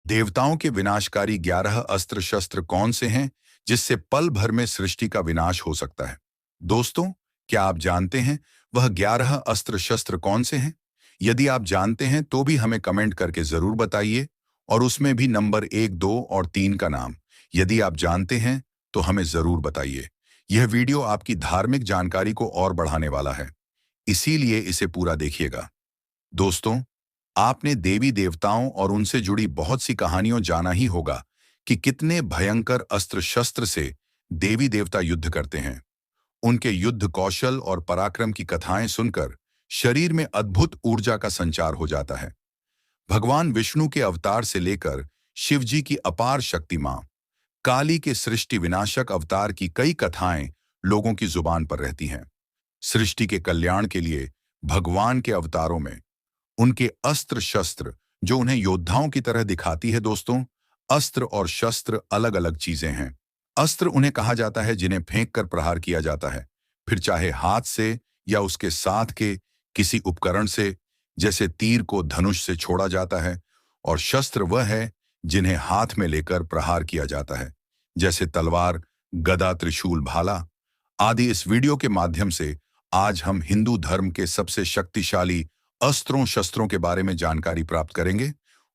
देवताओं के विनाशकारी 11 अस्त्र शस्त्र कौन से हैं जिससे पल भर में सृष्टि का विनाश हो सकता है? दोस्तों, क्या आप जानते हैं वह 11 अस्त्र शस्त्र कौन से हैं? यदि आप जानते हैं तो भी हमें कमेंट करके जरूर बताइए, और उसमें भी नंबर 1, 2 और 3 का नाम यदि आप जानते हैं तो हमें जरूर बताइए। यह वीडियो आपकी धार्मिक जानकारी को और बढ़ाने वाला है, इसीलिए इसे पूरा देखिएगा। दोस्तों, आपने देवी देवताओं और उनसे जुड़ी बहुत सी कहानियों जाना ही होगा कि कितने भयंकर अस्त्र शस्त्र से देवी देवता युद्ध करते हैं। उनके युद्ध कौशल और पराक्रम की कथाएं सुनकर शरीर में अद्भुत ऊर्जा का संचार हो जाता है। भगवान विष्णु के अवतार से लेकर शिव जी की अपार शक्ति मां काली के सृष्टि विनाशक अवतार की कई कथाएं लोगों की जुबान पर रहती हैं। सृष्टि के कल्याण के लिए भगवान के अवतारों में उनके अस्त्र शस्त्र जो उन्हें योद्धाओं की तरह दिखाती है। दोस्तों, अस्त्र और शस्त्र अलग अलग चीजें हैं। अस्त्र उन्हें कहा जाता है जिन्हें फेंक कर प्रहार किया जाता है, फिर चाहे हाथ से या उसके साथ के किसी उपकरण से, जैसे तीर को धनुष से छोड़ा जाता है। और शस्त्र वह है जिन्हें हाथ में लेकर प्रहार किया जाता है, जैसे तलवार, गदा, त्रिशूल, भाला आदि। इस वीडियो के माध्यम से आज हम हिंदू धर्म के सबसे शक्तिशाली अस्त्रों शस्त्रों के बारे में जानकारी प्राप्त करेंगे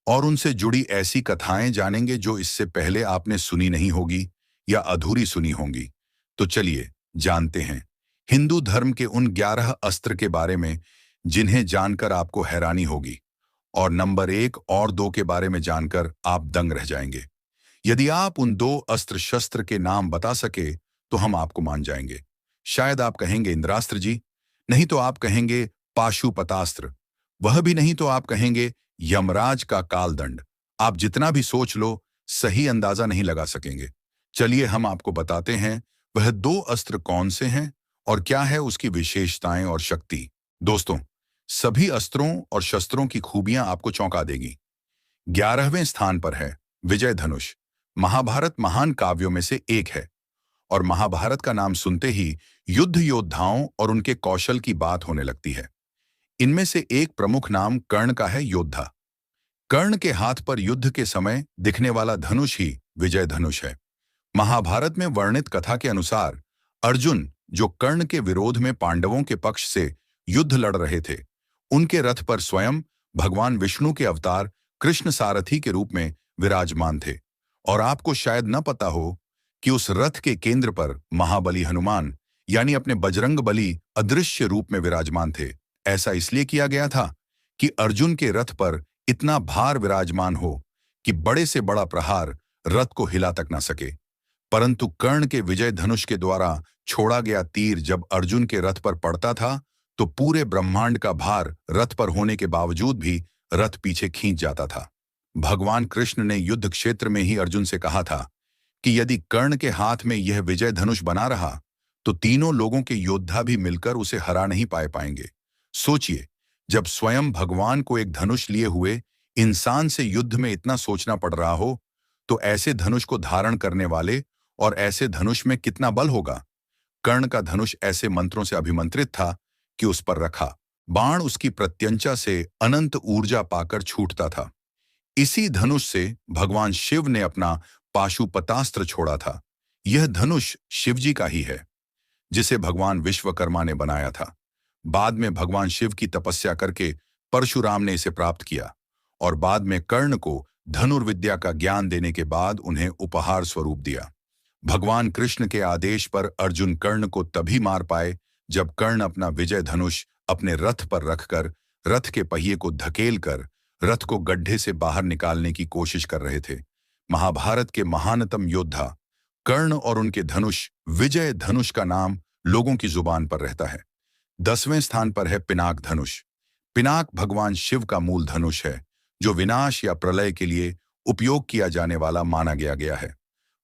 और उनसे जुड़ी ऐसी कथाएं जानेंगे जो इससे पहले आपने सुनी नहीं होगी या अधूरी सुनी होंगी। तो चलिए जानते हैं हिंदू धर्म के उन 11 अस्त्र के बारे में जिन्हें जानकर आपको हैरानी होगी, और नंबर 1 और 2 के बारे में जानकर आप दंग रह जाएंगे। यदि आप उन 2 अस्त्र शस्त्र के नाम बता सके तो हम आपको मान जाएंगे। शायद आप कहेंगे इंद्रास्त्र जी, नहीं तो आप कहेंगे पाशुपतास्त्र, वह भी नहीं तो आप कहेंगे यमराज का कालदंड। आप जितना भी सोच लो, सही अंदाजा नहीं लगा सकेंगे। चलिए हम आपको बताते हैं वह 2 अस्त्र कौन से हैं और क्या है उसकी विशेषताएं और शक्ति। दोस्तों, सभी अस्त्रों और शस्त्रों की खूबियां आपको चौंका देगी। 11वें स्थान पर है विजय धनुष। महाभारत महान काव्यों में से एक है, और महाभारत का नाम सुनते ही युद्ध योद्धाओं और उनके कौशल की बात होने लगती है। इनमें से एक प्रमुख नाम कर्ण का है। योद्धा कर्ण के हाथ पर युद्ध के समय दिखने वाला धनुष ही विजय धनुष है। महाभारत में वर्णित कथा के अनुसार अर्जुन, जो कर्ण के विरोध में पांडवों के पक्ष से युद्ध लड़ रहे थे, उनके रथ पर स्वयं भगवान विष्णु के अवतार कृष्ण सारथी के रूप में विराजमान थे। और आपको शायद न पता हो कि उस रथ के केंद्र पर महाबली हनुमान यानी अपने बजरंग बली अदृश्य रूप में विराजमान थे। ऐसा इसलिए किया गया था कि अर्जुन के रथ पर इतना भार विराजमान हो कि बड़े से बड़ा प्रहार रथ को हिला तक न सके। परंतु कर्ण के विजय धनुष के द्वारा छोड़ा गया तीर जब अर्जुन के रथ पर पड़ता था तो पूरे ब्रह्मांड का भार रथ पर होने के बावजूद भी रथ पीछे खींच जाता था। भगवान कृष्ण ने युद्ध क्षेत्र में ही अर्जुन से कहा था कि यदि कर्ण के हाथ में यह विजय धनुष बना रहा तो तीनों लोगों के योद्धा भी मिलकर उसे हरा नहीं पाएंगे। सोचिए, जब स्वयं भगवान को एक धनुष लिए हुए इंसान से युद्ध में इतना सोचना पड़ रहा हो, तो ऐसे धनुष को धारण करने वाले और ऐसे धनुष में कितना बल होगा। कर्ण का धनुष ऐसे मंत्रों से अभिमंत्रित था कि उस पर रखा बाण उसकी प्रत्यंचा से अनंत ऊर्जा पाकर छूटता था। इसी धनुष से भगवान शिव ने अपना पाशुपतास्त्र छोड़ा था। यह धनुष शिवजी का ही है, जिसे भगवान विश्वकर्मा ने बनाया था। बाद में भगवान शिव की तपस्या करके परशुराम ने इसे प्राप्त किया, और बाद में कर्ण को धनुर्विद्या का ज्ञान देने के बाद उन्हें उपहार स्वरूप दिया। भगवान कृष्ण के आदेश पर अर्जुन कर्ण को तभी मार पाए जब कर्ण अपना विजय धनुष अपने रथ पर रखकर रथ के पहिए को धकेल कर रथ को गड्ढे से बाहर निकालने की कोशिश कर रहे थे। महाभारत के महानतम योद्धा कर्ण और उनके धनुष विजय धनुष का नाम लोगों की जुबान पर रहता है। 10वें स्थान पर है पिनाक धनुष। पिनाक भगवान शिव का मूल धनुष है, जो विनाश या प्रलय के लिए उपयोग किया जाने वाला माना गया है।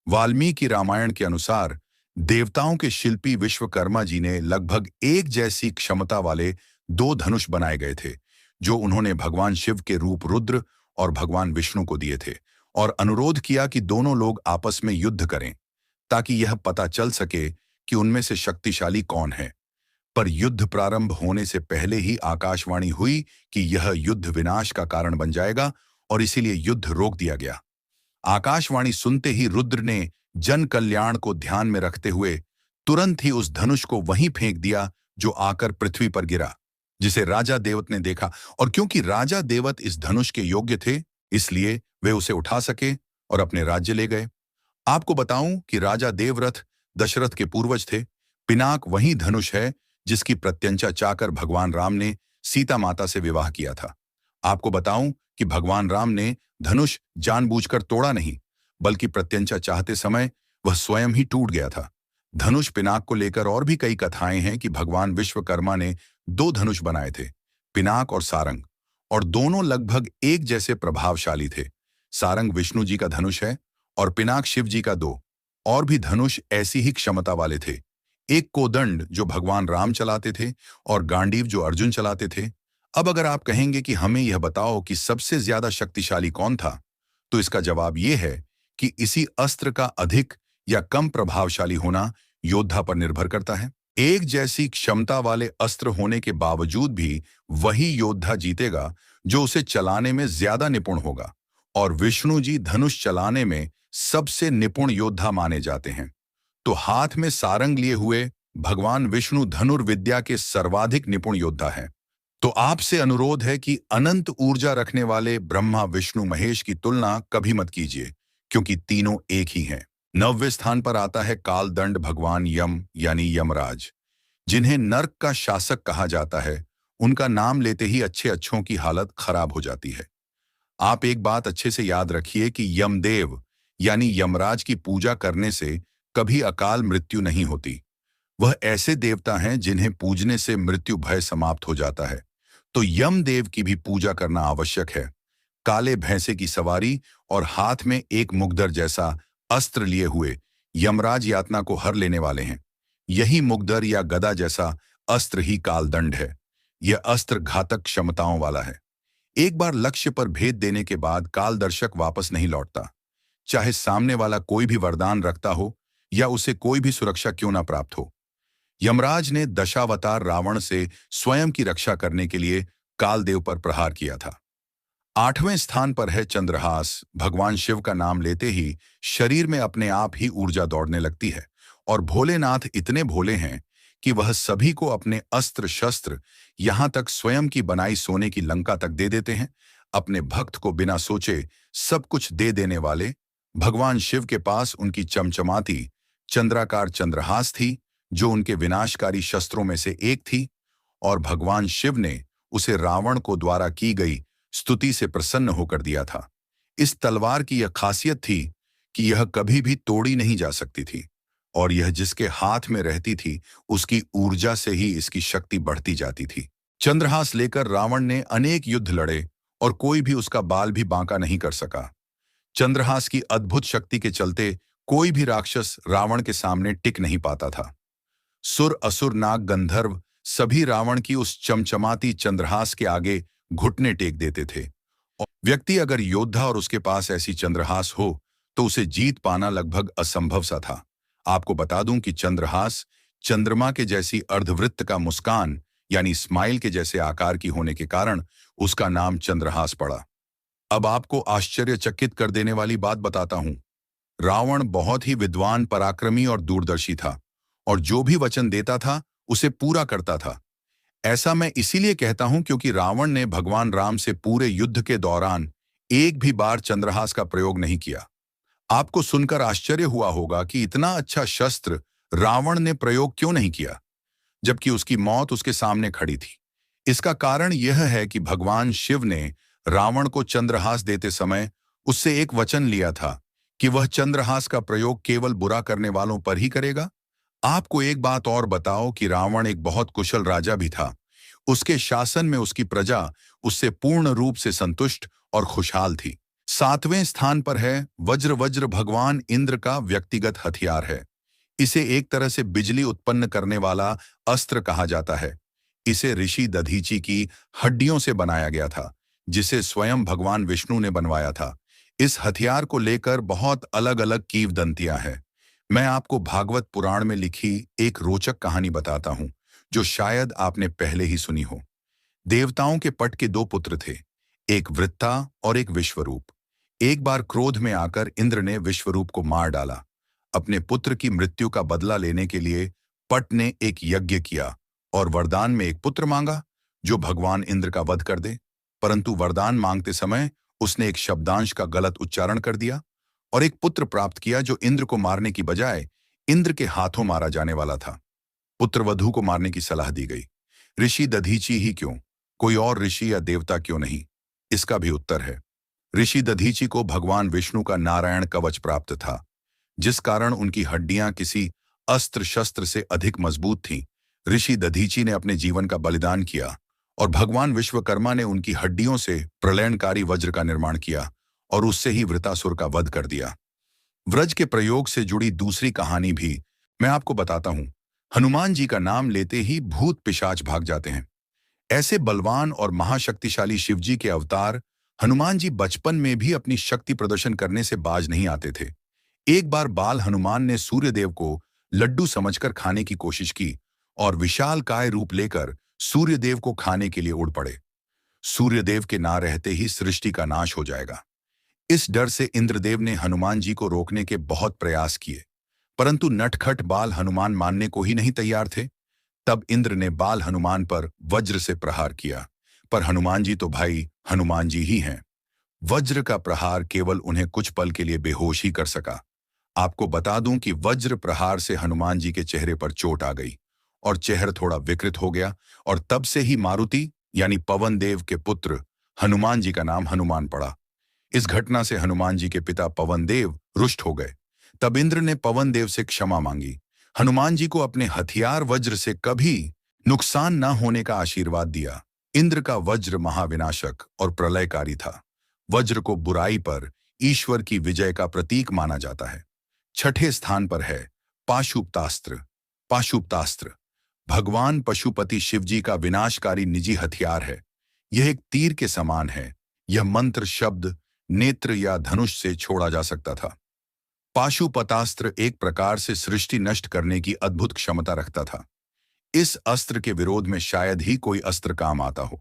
वाल्मीकि रामायण के अनुसार देवताओं के शिल्पी विश्वकर्मा जी ने लगभग एक जैसी क्षमता वाले 2 धनुष बनाए गए थे, जो उन्होंने भगवान शिव के रूप रुद्र और भगवान विष्णु को दिए थे, और अनुरोध किया कि दोनों लोग आपस में युद्ध करें ताकि यह पता चल सके कि उनमें से शक्तिशाली कौन है। पर युद्ध प्रारंभ होने से पहले ही आकाशवाणी हुई कि यह युद्ध विनाश का कारण बन जाएगा और इसीलिए युद्ध रोक दिया गया। आकाशवाणी सुनते ही रुद्र ने जन कल्याण को ध्यान में रखते हुए तुरंत ही उस धनुष को वहीं फेंक दिया जो आकर पृथ्वी पर गिरा, जिसे राजा देवत ने देखा। और क्योंकि राजा देवत इस धनुष के योग्य थे, इसलिए वे उसे उठा सके और अपने राज्य ले गए। आपको बताऊं कि राजा देवरथ दशरथ के पूर्वज थे। पिनाक वही धनुष है जिसकी प्रत्यंचा चाहकर भगवान राम ने सीता माता से विवाह किया था। आपको बताऊं कि भगवान राम ने धनुष जानबूझकर तोड़ा नहीं, बल्कि प्रत्यंचा चाहते समय वह स्वयं ही टूट गया था। धनुष पिनाक को लेकर और भी कई कथाएं हैं कि भगवान विश्वकर्मा ने दो धनुष बनाए थे, पिनाक और सारंग, और दोनों लगभग एक जैसे प्रभावशाली थे। सारंग विष्णु जी का धनुष है और पिनाक शिव जी का। दो और भी धनुष ऐसी ही क्षमता वाले थे, एक कोदंड जो भगवान राम चलाते थे और गांडीव जो अर्जुन चलाते थे। अब अगर आप कहेंगे कि हमें यह बताओ कि सबसे ज्यादा शक्तिशाली कौन था, तो इसका जवाब यह है कि इसी अस्त्र का अधिक या कम प्रभावशाली होना योद्धा पर निर्भर करता है। एक जैसी क्षमता वाले अस्त्र होने के बावजूद भी वही योद्धा जीतेगा जो उसे चलाने में ज्यादा निपुण होगा, और विष्णु जी धनुष चलाने में सबसे निपुण योद्धा माने जाते हैं। तो हाथ में सारंग लिए हुए भगवान विष्णु धनुर्विद्या के सर्वाधिक निपुण योद्धा हैं। तो आपसे अनुरोध है कि अनंत ऊर्जा रखने वाले ब्रह्मा विष्णु महेश की तुलना कभी मत कीजिए, क्योंकि तीनों एक ही हैं। 9वें स्थान पर आता है कालदंड भगवान यम यानी यमराज, जिन्हें नर्क का शासक कहा जाता है। उनका नाम लेते ही अच्छे अच्छों की हालत खराब हो जाती है। आप एक बात अच्छे से याद रखिए कि यमदेव यानी यमराज की पूजा करने से कभी अकाल मृत्यु नहीं होती। वह ऐसे देवता हैं जिन्हें पूजने से मृत्यु भय समाप्त हो जाता है। तो यमदेव की भी पूजा करना आवश्यक है। काले भैंसे की सवारी और हाथ में एक मुग्दर जैसा अस्त्र लिए हुए यमराज यातना को हर लेने वाले हैं। यही मुग्दर या गदा जैसा अस्त्र ही कालदंड है। यह अस्त्र घातक क्षमताओं वाला है। एक बार लक्ष्य पर भेद देने के बाद कालदर्शक वापस नहीं लौटता, चाहे सामने वाला कोई भी वरदान रखता हो या उसे कोई भी सुरक्षा क्यों ना प्राप्त हो। यमराज ने दशावतार रावण से स्वयं की रक्षा करने के लिए कालदेव पर प्रहार किया था। 8वें स्थान पर है चंद्रहास। भगवान शिव का नाम लेते ही शरीर में अपने आप ही ऊर्जा दौड़ने लगती है, और भोलेनाथ इतने भोले हैं कि वह सभी को अपने अस्त्र शस्त्र, यहां तक स्वयं की बनाई सोने की लंका तक दे देते हैं। अपने भक्त को बिना सोचे सब कुछ दे देने वाले भगवान शिव के पास उनकी चमचमाती चंद्राकार चंद्रहास थी, जो उनके विनाशकारी शस्त्रों में से एक थी, और भगवान शिव ने उसे रावण को द्वारा की गई स्तुति से प्रसन्न होकर दिया था। इस तलवार की यह खासियत थी कि यह कभी भी तोड़ी नहीं जा सकती थी, और यह जिसके हाथ में रहती थी उसकी ऊर्जा से ही इसकी शक्ति बढ़ती जाती थी। चंद्रहास लेकर रावण ने अनेक युद्ध लड़े और कोई भी उसका बाल भी बांका नहीं कर सका। चंद्रहास की अद्भुत शक्ति के चलते कोई भी राक्षस रावण के सामने टिक नहीं पाता था। सुर असुर नाग गंधर्व सभी रावण की उस चमचमाती चंद्रहास के आगे घुटने टेक देते थे। और व्यक्ति अगर योद्धा और उसके पास ऐसी चंद्रहास हो तो उसे जीत पाना लगभग असंभव सा था। आपको बता दूं कि चंद्रहास चंद्रमा के जैसी अर्धवृत्त का मुस्कान यानी स्माइल के जैसे आकार की होने के कारण उसका नाम चंद्रहास पड़ा। अब आपको आश्चर्यचकित कर देने वाली बात बताता हूं। रावण बहुत ही विद्वान, पराक्रमी और दूरदर्शी था, और जो भी वचन देता था उसे पूरा करता था। ऐसा मैं इसीलिए कहता हूं क्योंकि रावण ने भगवान राम से पूरे युद्ध के दौरान एक भी बार चंद्रहास का प्रयोग नहीं किया। आपको सुनकर आश्चर्य हुआ होगा कि इतना अच्छा शस्त्र रावण ने प्रयोग क्यों नहीं किया, जबकि उसकी मौत उसके सामने खड़ी थी। इसका कारण यह है कि भगवान शिव ने रावण को चंद्रहास देते समय उससे एक वचन लिया था कि वह चंद्रहास का प्रयोग केवल बुरा करने वालों पर ही करेगा। आपको एक बात और बताओ कि रावण एक बहुत कुशल राजा भी था। उसके शासन में उसकी प्रजा उससे पूर्ण रूप से संतुष्ट और खुशहाल थी। 7वें स्थान पर है वज्र। वज्र भगवान इंद्र का व्यक्तिगत हथियार है। इसे एक तरह से बिजली उत्पन्न करने वाला अस्त्र कहा जाता है। इसे ऋषि दधीची की हड्डियों से बनाया गया था, जिसे स्वयं भगवान विष्णु ने बनवाया था। इस हथियार को लेकर बहुत अलग अलग किंवदंतियां हैं। मैं आपको भागवत पुराण में लिखी एक रोचक कहानी बताता हूं, जो शायद आपने पहले ही सुनी हो। देवताओं के पट के दो पुत्र थे। एक वृत्ता और एक विश्वरूप। एक बार क्रोध में आकर इंद्र ने विश्वरूप को मार डाला। अपने पुत्र की मृत्यु का बदला लेने के लिए पट ने एक यज्ञ किया और वरदान में एक पुत्र मांगा जो भगवान इंद्र का वध कर दे। परंतु वरदान मांगते समय उसने एक शब्दांश का गलत उच्चारण कर दिया और एक पुत्र प्राप्त किया जो इंद्र को मारने की बजाय इंद्र के हाथों मारा जाने वाला था। पुत्रवधू को मारने की सलाह दी गई। ऋषि दधीची ही क्यों, कोई और ऋषि या देवता क्यों नहीं? इसका भी उत्तर है। ऋषि दधीची को भगवान विष्णु का नारायण कवच प्राप्त था, जिस कारण उनकी हड्डियां किसी अस्त्र शस्त्र से अधिक मजबूत थीं। ऋषि दधीची ने अपने जीवन का बलिदान किया और भगवान विश्वकर्मा ने उनकी हड्डियों से प्रलयनकारी वज्र का निर्माण किया और उससे ही वृतासुर का वध कर दिया। व्रज के प्रयोग से जुड़ी दूसरी कहानी भी मैं आपको बताता हूं। हनुमान जी का नाम लेते ही भूत पिशाच भाग जाते हैं। ऐसे बलवान और महाशक्तिशाली शिवजी के अवतार हनुमान जी बचपन में भी अपनी शक्ति प्रदर्शन करने से बाज नहीं आते थे। एक बार बाल हनुमान ने सूर्यदेव को लड्डू समझकर खाने की कोशिश की और विशालकाय रूप लेकर सूर्यदेव को खाने के लिए उड़ पड़े। सूर्यदेव के ना रहते ही सृष्टि का नाश हो जाएगा। इस डर से इंद्रदेव ने हनुमान जी को रोकने के बहुत प्रयास किए, परंतु नटखट बाल हनुमान मानने को ही नहीं तैयार थे। तब इंद्र ने बाल हनुमान पर वज्र से प्रहार किया, पर हनुमान जी तो भाई हनुमान जी ही हैं। वज्र का प्रहार केवल उन्हें कुछ पल के लिए बेहोश ही कर सका। आपको बता दूं कि वज्र प्रहार से हनुमान जी के चेहरे पर चोट आ गई और चेहरा थोड़ा विकृत हो गया और तब से ही मारुति यानी पवन देव के पुत्र हनुमान जी का नाम हनुमान पड़ा। इस घटना से हनुमान जी के पिता पवन देव रुष्ट हो गए। तब इंद्र ने पवन देव से क्षमा मांगी। हनुमान जी को अपने हथियार वज्र से कभी नुकसान न होने का आशीर्वाद दिया। इंद्र का वज्र महाविनाशक और प्रलयकारी था। वज्र को बुराई पर ईश्वर की विजय का प्रतीक माना जाता है। छठे स्थान पर है पाशुपतास्त्र। पाशुपतास्त्र भगवान पशुपति शिवजी का विनाशकारी निजी हथियार है। यह एक तीर के समान है। यह मंत्र शब्द नेत्र या धनुष से छोड़ा जा सकता था। पाशुपतास्त्र एक प्रकार से सृष्टि नष्ट करने की अद्भुत क्षमता रखता था। इस अस्त्र के विरोध में शायद ही कोई अस्त्र काम आता हो।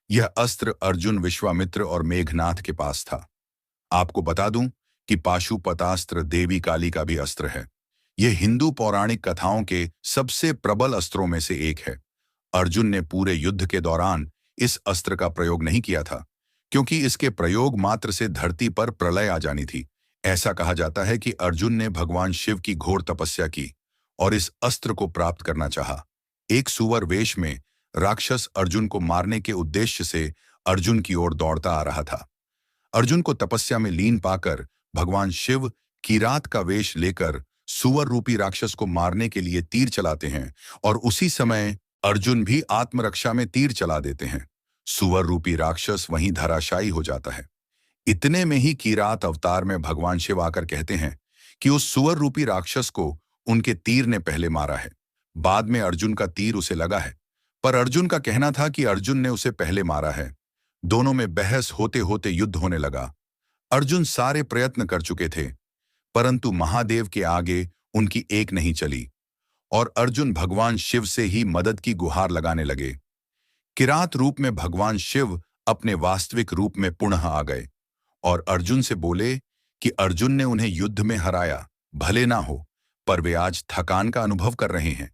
यह अस्त्र अर्जुन, विश्वामित्र और मेघनाथ के पास था। आपको बता दूं कि पाशुपतास्त्र देवी काली का भी अस्त्र है। यह हिंदू पौराणिक कथाओं के सबसे प्रबल अस्त्रों में से एक है। अर्जुन ने पूरे युद्ध के दौरान इस अस्त्र का प्रयोग नहीं किया था, क्योंकि इसके प्रयोग मात्र से धरती पर प्रलय आ जानी थी। ऐसा कहा जाता है कि अर्जुन ने भगवान शिव की घोर तपस्या की और इस अस्त्र को प्राप्त करना चाहा। एक सुअर वेश में राक्षस अर्जुन को मारने के उद्देश्य से अर्जुन की ओर दौड़ता आ रहा था। अर्जुन को तपस्या में लीन पाकर भगवान शिव किरात का वेश लेकर सुअर रूपी राक्षस को मारने के लिए तीर चलाते हैं और उसी समय अर्जुन भी आत्मरक्षा में तीर चला देते हैं। सुअर रूपी राक्षस वहीं धराशायी हो जाता है। इतने में ही किरात अवतार में भगवान शिव आकर कहते हैं कि उस सुअर रूपी राक्षस को उनके तीर ने पहले मारा है। बाद में अर्जुन का तीर उसे लगा है, पर अर्जुन का कहना था कि अर्जुन ने उसे पहले मारा है। दोनों में बहस होते होते युद्ध होने लगा। अर्जुन सारे प्रयत्न कर चुके थे, परंतु महादेव के आगे उनकी एक नहीं चली और अर्जुन भगवान शिव से ही मदद की गुहार लगाने लगे। किरात रूप में भगवान शिव अपने वास्तविक रूप में पुनः आ गए और अर्जुन से बोले कि अर्जुन ने उन्हें युद्ध में हराया, भले ना हो, पर वे आज थकान का अनुभव कर रहे हैं।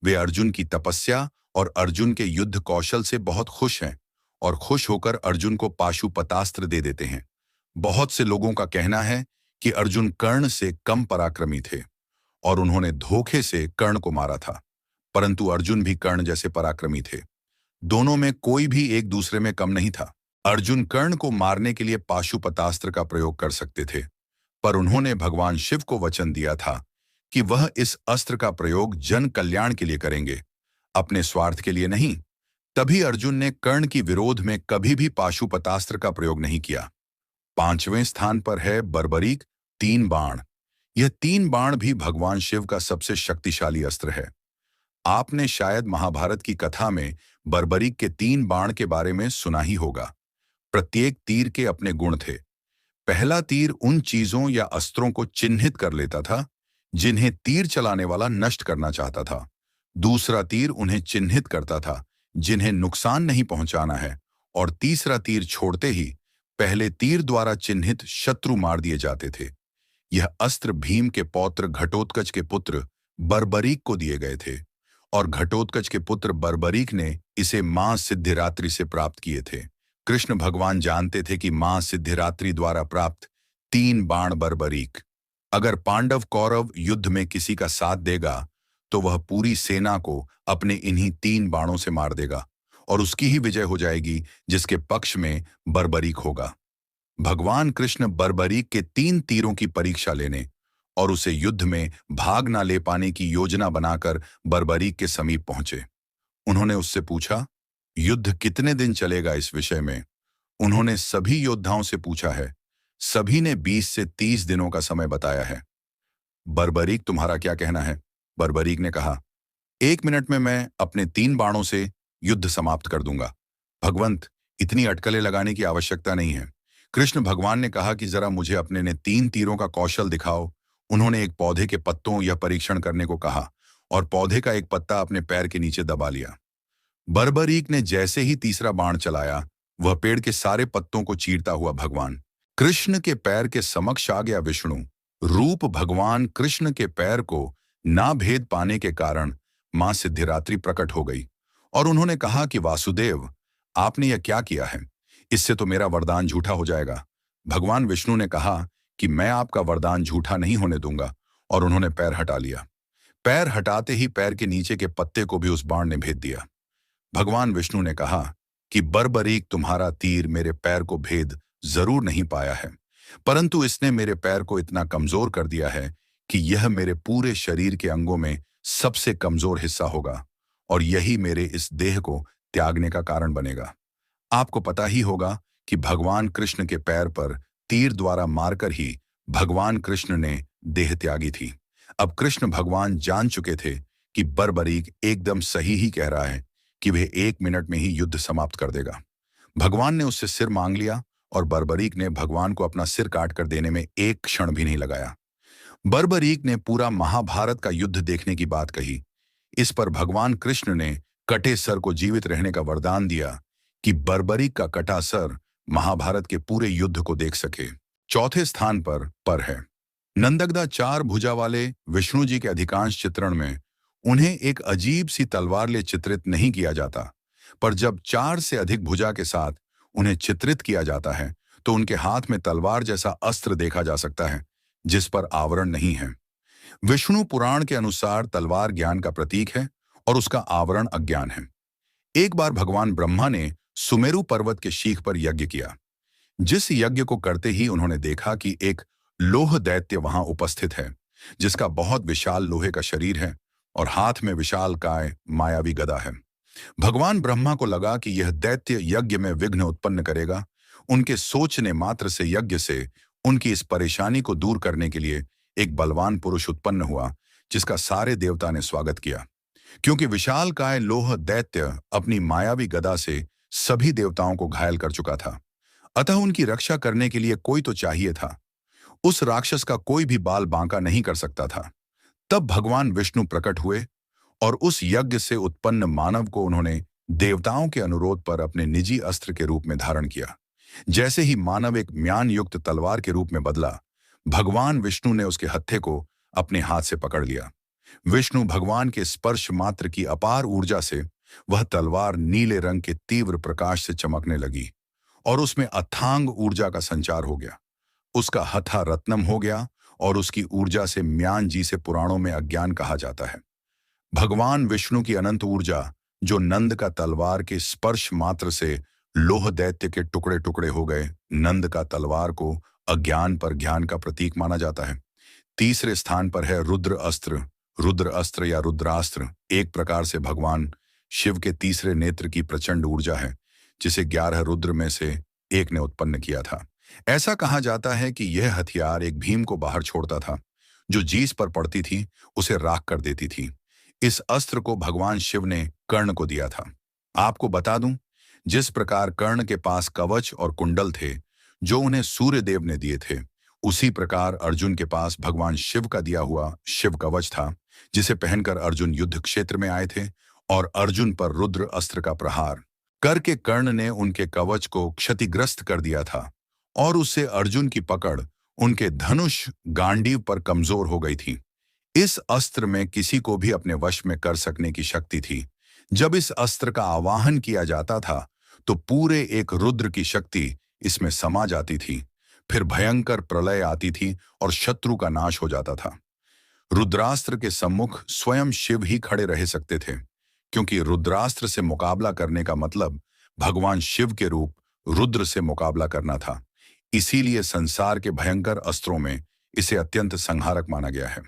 वे अर्जुन की तपस्या और अर्जुन के युद्ध कौशल से बहुत खुश हैं और खुश होकर अर्जुन को पाशुपतास्त्र दे देते हैं। बहुत से लोगों का कहना है कि अर्जुन कर्ण से कम पराक्रमी थे और उन्होंने धोखे से कर्ण को मारा था, परंतु अर्जुन भी कर्ण जैसे पराक्रमी थे। दोनों में कोई भी एक दूसरे में कम नहीं था। अर्जुन कर्ण को मारने के लिए पाशुपतास्त्र का प्रयोग कर सकते थे, पर उन्होंने भगवान शिव को वचन दिया था कि वह इस अस्त्र का प्रयोग जन कल्याण के लिए करेंगे, अपने स्वार्थ के लिए नहीं। तभी अर्जुन ने कर्ण की विरोध में कभी भी पाशुपतास्त्र का प्रयोग नहीं किया। पांचवें स्थान पर है बर्बरीक तीन बाण। यह तीन बाण भी भगवान शिव का सबसे शक्तिशाली अस्त्र है। आपने शायद महाभारत की कथा में बर्बरीक के तीन बाण के बारे में सुना ही होगा। प्रत्येक तीर के अपने गुण थे। पहला तीर उन चीजों या अस्त्रों को चिन्हित कर लेता था जिन्हें तीर चलाने वाला नष्ट करना चाहता था। दूसरा तीर उन्हें चिन्हित करता था जिन्हें नुकसान नहीं पहुंचाना है, और तीसरा तीर छोड़ते ही पहले तीर द्वारा चिन्हित शत्रु मार दिए जाते थे। यह अस्त्र भीम के पौत्र घटोत्कच के पुत्र बर्बरीक को दिए गए थे और घटोत्कच के पुत्र बर्बरीक ने इसे मां सिद्धिरात्रि से प्राप्त किए थे। कृष्ण भगवान जानते थे कि मां सिद्धिरात्रि द्वारा प्राप्त 3 बाण बर्बरीक, अगर पांडव कौरव युद्ध में किसी का साथ देगा तो वह पूरी सेना को अपने इन्हीं 3 बाणों से मार देगा और उसकी ही विजय हो जाएगी जिसके पक्ष में बर्बरीक होगा। भगवान कृष्ण बर्बरीक के 3 तीरों की परीक्षा लेने और उसे युद्ध में भाग ना ले पाने की योजना बनाकर बर्बरीक के समीप पहुंचे। उन्होंने उससे पूछा, युद्ध कितने दिन चलेगा? इस विषय में उन्होंने सभी योद्धाओं से पूछा है। सभी ने 20 से 30 दिनों का समय बताया है। बर्बरीक, तुम्हारा क्या कहना है? बर्बरीक ने कहा, 1 मिनट में मैं अपने 3 बाणों से युद्ध समाप्त कर दूंगा। भगवंत, इतनी अटकलें लगाने की आवश्यकता नहीं है। कृष्ण भगवान ने कहा कि जरा मुझे अपने ने 3 तीरों का कौशल दिखाओ। उन्होंने एक पौधे के पत्तों या परीक्षण करने को कहा और पौधे का एक पत्ता अपने पैर के नीचे दबा लिया। बर्बरीक ने जैसे ही तीसरा बाण चलाया, वह पेड़ के सारे पत्तों को चीरता हुआ भगवान कृष्ण के पैर के समक्ष आ गया। विष्णु रूप भगवान कृष्ण के पैर को ना भेद पाने के कारण मां सिद्धिरात्रि प्रकट हो गई और उन्होंने कहा कि वासुदेव, आपने यह क्या किया है? इससे तो मेरा वरदान झूठा हो जाएगा। भगवान विष्णु ने कहा कि मैं आपका वरदान झूठा नहीं होने दूंगा और उन्होंने पैर हटा लिया। पैर हटाते ही पैर के नीचे के पत्ते को भी उस बाण ने भेद दिया। भगवान विष्णु ने कहा कि बर्बरीक, तुम्हारा तीर मेरे पैर को भेद जरूर नहीं पाया है, परंतु इसने मेरे पैर को इतना कमजोर कर दिया है कि यह मेरे पूरे शरीर के अंगों में सबसे कमजोर हिस्सा होगा और यही मेरे इस देह को त्यागने का कारण बनेगा। आपको पता ही होगा कि भगवान कृष्ण के पैर पर तीर द्वारा मारकर ही भगवान कृष्ण ने देह त्यागी थी। अब कृष्ण भगवान जान चुके थे कि बर्बरीक एकदम सही ही कह रहा है कि वह 1 मिनट में ही युद्ध समाप्त कर देगा। भगवान ने उससे सिर मांग लिया और बर्बरीक ने भगवान को अपना सिर काट कर देने में एक क्षण भी नहीं लगाया। बर्बरीक ने पूरा महाभारत का युद्ध देखने की बात कही। इस पर भगवान कृष्ण ने कटे सर को जीवित रहने का वरदान दिया कि बर्बरीक का कटा सर महाभारत के पूरे युद्ध को देख सके। चौथे स्थान पर है नंदगदा 4 भुजा वाले विष्णु जी के अधिकांश चित्रण में उन्हें एक अजीब सी तलवार ले चित्रित नहीं किया जाता, पर जब 4 से अधिक भुजा के साथ उन्हें चित्रित किया जाता है तो उनके हाथ में तलवार जैसा अस्त्र देखा जा सकता है जिस पर आवरण नहीं है। विष्णु पुराण के अनुसार तलवार ज्ञान का प्रतीक है और उसका आवरण अज्ञान है। एक बार भगवान ब्रह्मा ने सुमेरु पर्वत के शीख पर यज्ञ किया। जिस यज्ञ को करते ही उन्होंने देखा कि एक लोह दैत्य वहां उपस्थित है जिसका बहुत विशाल लोहे का शरीर है और हाथ में विशाल काय मायावी गदा है। भगवान ब्रह्मा को लगा कि यह दैत्य यज्ञ में विघ्न उत्पन्न करेगा। उनके सोचने मात्र से यज्ञ से उनकी इस परेशानी को दूर करने के लिए एक बलवान पुरुष उत्पन्न हुआ जिसका सारे देवता ने स्वागत किया। क्योंकि विशाल काय लोह दैत्य अपनी मायावी गदा से सभी देवताओं को घायल कर चुका था, अतः उनकी रक्षा करने के लिए कोई तो चाहिए था। उस राक्षस का कोई भी बाल बांका नहीं कर सकता था। तब भगवान विष्णु प्रकट हुए और उस यज्ञ से उत्पन्न मानव को उन्होंने देवताओं के अनुरोध पर अपने निजी अस्त्र के रूप में धारण किया। जैसे ही मानव एक म्यान युक्त तलवार के रूप में बदला, भगवान विष्णु ने उसके हत्थे को अपने हाथ से पकड़ लिया। विष्णु भगवान के स्पर्श मात्र की अपार ऊर्जा से वह तलवार नीले रंग के तीव्र प्रकाश से चमकने लगी और उसमें अथांग ऊर्जा का संचार हो गया। उसका हथा रत्नम हो गया और उसकी ऊर्जा से म्यान जी से पुराणों में अज्ञान कहा जाता है। भगवान विष्णु की अनंत ऊर्जा जो नंद का तलवार के स्पर्श मात्र से लोह दैत्य के टुकड़े टुकड़े हो गए, नंद का तलवार को अज्ञान पर ज्ञान का प्रतीक माना जाता है। तीसरे स्थान पर है रुद्र अस्त्र। रुद्र अस्त्र या रुद्रास्त्र एक प्रकार से भगवान शिव के तीसरे नेत्र की प्रचंड ऊर्जा है जिसे 11 रुद्र में से एक ने उत्पन्न किया था। ऐसा कहा जाता है कि यह हथियार एक भीम को बाहर छोड़ता था, जो जीस पर पड़ती थी उसे राख कर देती थी। इस अस्त्र को भगवान शिव ने कर्ण को दिया था। आपको बता दूं, जिस प्रकार कर्ण के पास कवच और कुंडल थे जो उन्हें सूर्य देव ने दिए थे, उसी प्रकार अर्जुन के पास भगवान शिव का दिया हुआ शिव कवच था जिसे पहनकर अर्जुन युद्ध क्षेत्र में आए थे और अर्जुन पर रुद्र अस्त्र का प्रहार कर के कर्ण ने उनके कवच को क्षतिग्रस्त कर दिया था और उससे अर्जुन की पकड़ उनके धनुष गांडीव पर कमजोर हो गई थी। इस अस्त्र में किसी को भी अपने वश में कर सकने की शक्ति थी। जब इस अस्त्र का आवाहन किया जाता था तो पूरे एक रुद्र की शक्ति इसमें समा जाती थी। फिर भयंकर प्रलय आती थी और शत्रु का नाश हो जाता था। रुद्रास्त्र के सम्मुख स्वयं शिव ही खड़े रह सकते थे, क्योंकि रुद्रास्त्र से मुकाबला करने का मतलब भगवान शिव के रूप रुद्र से मुकाबला करना था। इसीलिए संसार के भयंकर अस्त्रों में इसे अत्यंत संहारक माना गया है।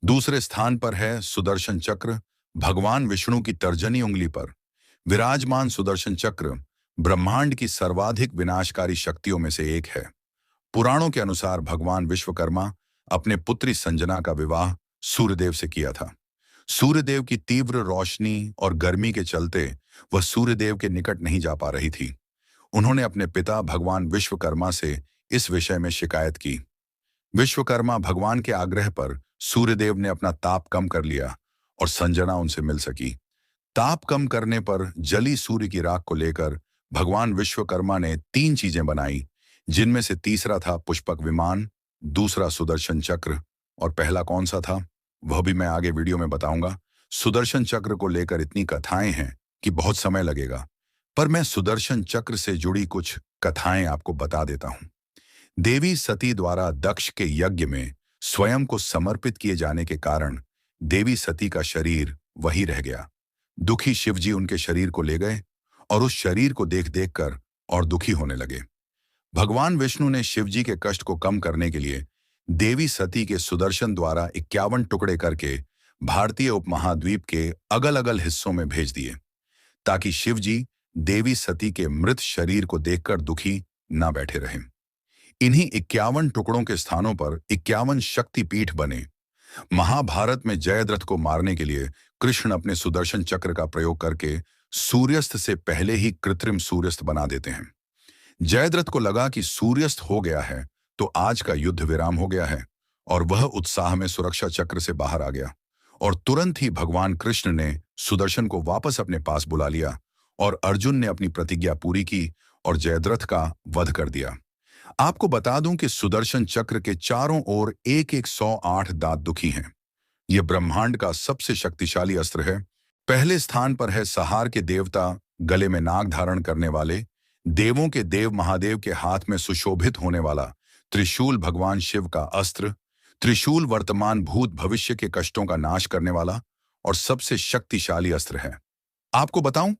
दूसरे स्थान पर है सुदर्शन चक्र। भगवान विष्णु की तर्जनी उंगली पर विराजमान सुदर्शन चक्र ब्रह्मांड की सर्वाधिक विनाशकारी शक्तियों में से एक है। पुराणों के अनुसार भगवान विश्वकर्मा अपने पुत्री संजना का विवाह सूर्यदेव से किया था। सूर्यदेव की तीव्र रोशनी और गर्मी के चलते वह सूर्यदेव के निकट नहीं जा पा रही थी। उन्होंने अपने पिता भगवान विश्वकर्मा से इस विषय में शिकायत की। विश्वकर्मा भगवान के आग्रह पर सूर्यदेव ने अपना ताप कम कर लिया और संजना उनसे मिल सकी। ताप कम करने पर जली सूर्य की राख को लेकर भगवान विश्वकर्मा ने 3 चीजें बनाई, जिनमें से तीसरा था पुष्पक विमान, दूसरा सुदर्शन चक्र और पहला कौन सा था वह भी मैं आगे वीडियो में बताऊंगा। सुदर्शन चक्र को लेकर इतनी कथाएं हैं कि बहुत समय लगेगा, पर मैं सुदर्शन चक्र से जुड़ी कुछ कथाएं आपको बता देता हूं। देवी सती द्वारा दक्ष के यज्ञ में स्वयं को समर्पित किए जाने के कारण देवी सती का शरीर वही रह गया। दुखी शिवजी उनके शरीर को ले गए और उस शरीर को देख देख कर और दुखी होने लगे। भगवान विष्णु ने शिवजी के कष्ट को कम करने के लिए देवी सती के सुदर्शन द्वारा 51 टुकड़े करके भारतीय उपमहाद्वीप के अगल अगल हिस्सों में भेज दिए, ताकि शिवजी देवी सती के मृत शरीर को देखकर दुखी न बैठे रहें। इन्हीं 51 टुकड़ों के स्थानों पर 51 शक्तिपीठ बने। महाभारत में जयद्रथ को मारने के लिए कृष्ण अपने सुदर्शन चक्र का प्रयोग करके सूर्यास्त से पहले ही कृत्रिम सूर्यास्त बना देते हैं। जयद्रथ को लगा कि सूर्यास्त हो गया है तो आज का युद्ध विराम हो गया है, और वह उत्साह में सुरक्षा चक्र से बाहर आ गया और तुरंत ही भगवान कृष्ण ने सुदर्शन को वापस अपने पास बुला लिया और अर्जुन ने अपनी प्रतिज्ञा पूरी की और जयद्रथ का वध कर दिया। आपको बता दूं कि सुदर्शन चक्र के चारों ओर एक 108 दांत दुखी हैं। यह ब्रह्मांड का सबसे शक्तिशाली अस्त्र है। पहले स्थान पर है सहार के देवता, गले में नाग धारण करने वाले, देवों के देव महादेव के हाथ में सुशोभित होने वाला त्रिशूल भगवान शिव का अस्त्र। त्रिशूल वर्तमान भूत भविष्य के कष्टों का नाश करने वाला और सबसे शक्तिशाली अस्त्र है। आपको बताऊं,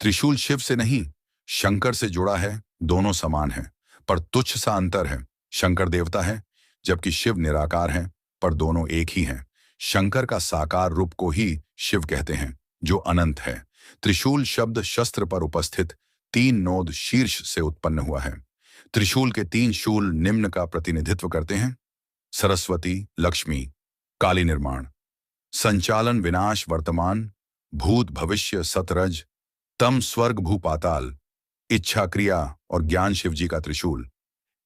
त्रिशूल शिव से नहीं, शंकर से जुड़ा है। दोनों समान हैं, पर तुच्छ सा अंतर है। शंकर देवता है जबकि शिव निराकार हैं, पर दोनों एक ही हैं। शंकर का साकार रूप को ही शिव कहते हैं, जो अनंत है। त्रिशूल शब्द शस्त्र पर उपस्थित 3 नोद शीर्ष से उत्पन्न हुआ है। त्रिशूल के 3 शूल निम्न का प्रतिनिधित्व करते हैं: सरस्वती, लक्ष्मी, काली निर्माण, संचालन, विनाश, वर्तमान, भूत भविष्य, सतरज, तम, स्वर्ग, भू पाताल, इच्छा, क्रिया और ज्ञान। शिवजी का त्रिशूल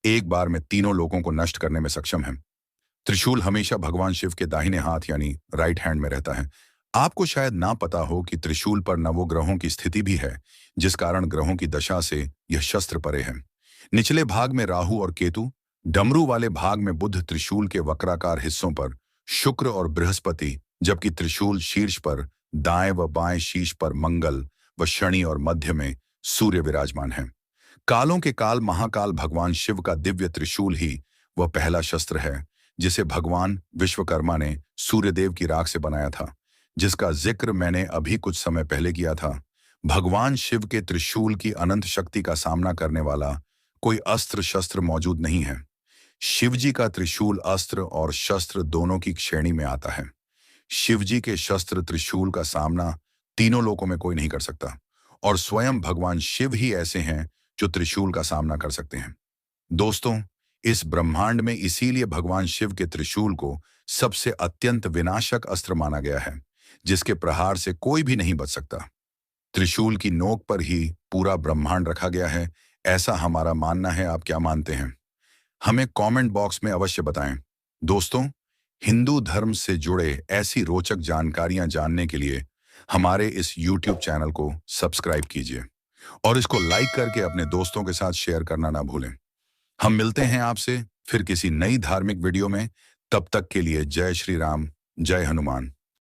एक बार में तीनों लोगों को नष्ट करने में सक्षम है। त्रिशूल हमेशा भगवान शिव के दाहिने हाथ यानी राइट हैंड में रहता है। आपको शायद ना पता हो कि त्रिशूल पर नवोग्रहों की स्थिति भी है, जिस कारण ग्रहों की दशा से यह शस्त्र परे है। निचले भाग में राहु और केतु, डमरू वाले भाग में बुध, त्रिशूल के वक्राकार हिस्सों पर शुक्र और बृहस्पति, जबकि त्रिशूल शीर्ष पर दाएं व बाएं शीश पर मंगल व शनि और मध्य में सूर्य विराजमान है। कालों के काल महाकाल भगवान शिव का दिव्य त्रिशूल ही वह पहला शस्त्र है जिसे भगवान विश्वकर्मा ने सूर्यदेव की राख से बनाया था, जिसका जिक्र मैंने अभी कुछ समय पहले किया था। भगवान शिव के त्रिशूल की अनंत शक्ति का सामना करने वाला कोई अस्त्र शस्त्र मौजूद नहीं है। शिवजी का त्रिशूल अस्त्र और शस्त्र दोनों की श्रेणी में आता है। शिवजी के शस्त्र त्रिशूल का सामना तीनों लोकों में कोई नहीं कर सकता, और स्वयं भगवान शिव ही ऐसे हैं जो त्रिशूल का सामना कर सकते हैं। दोस्तों, इस ब्रह्मांड में इसीलिए भगवान शिव के त्रिशूल को सबसे अत्यंत विनाशक अस्त्र माना गया है, जिसके प्रहार से कोई भी नहीं बच सकता। त्रिशूल की नोक पर ही पूरा ब्रह्मांड रखा गया है, ऐसा हमारा मानना है। आप क्या मानते हैं? हमें कमेंट बॉक्स में अवश्य बताएं। दोस्तों, हिंदू धर्म से जुड़े ऐसी रोचक जानकारियां जानने के लिए हमारे इस YouTube चैनल को सब्सक्राइब कीजिए और इसको लाइक करके अपने दोस्तों के साथ शेयर करना ना भूलें। हम मिलते हैं आपसे फिर किसी नई धार्मिक वीडियो में। तब तक के लिए जय श्री राम, जय हनुमान।